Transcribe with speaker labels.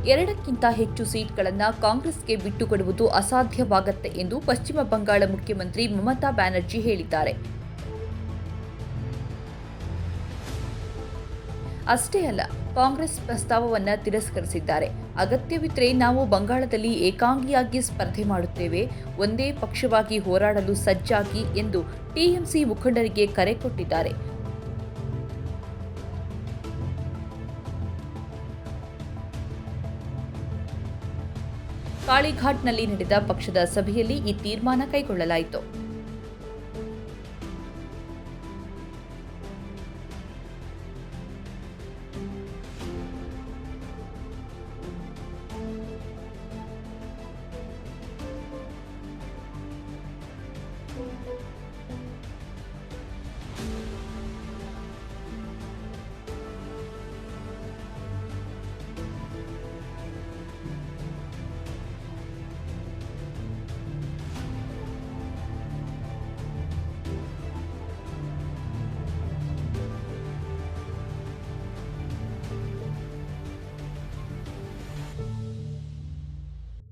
Speaker 1: 2ಕ್ಕಿಂತ ಹೆಚ್ಚು ಸೀಟ್ಗಳನ್ನು ಕಾಂಗ್ರೆಸ್ಗೆ ಬಿಟ್ಟುಕೊಡುವುದು ಅಸಾಧ್ಯವಾಗುತ್ತೆ ಎಂದು ಪಶ್ಚಿಮ ಬಂಗಾಳ ಮುಖ್ಯಮಂತ್ರಿ ಮಮತಾ ಬ್ಯಾನರ್ಜಿ ಹೇಳಿದ್ದಾರೆ. ಅಷ್ಟೇ ಅಲ್ಲ, ಕಾಂಗ್ರೆಸ್ ಪ್ರಸ್ತಾವವನ್ನು ತಿರಸ್ಕರಿಸಿದ್ದಾರೆ. ಅಗತ್ಯವಿದ್ದರೆ ನಾವು ಬಂಗಾಳದಲ್ಲಿ ಏಕಾಂಗಿಯಾಗಿ ಸ್ಪರ್ಧೆ ಮಾಡುತ್ತೇವೆ, ಒಂದೇ ಪಕ್ಷವಾಗಿ ಹೋರಾಡಲು ಸಜ್ಜಾಗಿ ಎಂದು ಟಿಎಂಸಿ ಮುಖಂಡರಿಗೆ ಕರೆ ಕೊಟ್ಟಿದ್ದಾರೆ. ಕಾಳಿಘಾಟ್ನಲ್ಲಿ ನಡೆದ ಪಕ್ಷದ ಸಭೆಯಲ್ಲಿ ಈ ತೀರ್ಮಾನ ಕೈಗೊಳ್ಳಲಾಯಿತು.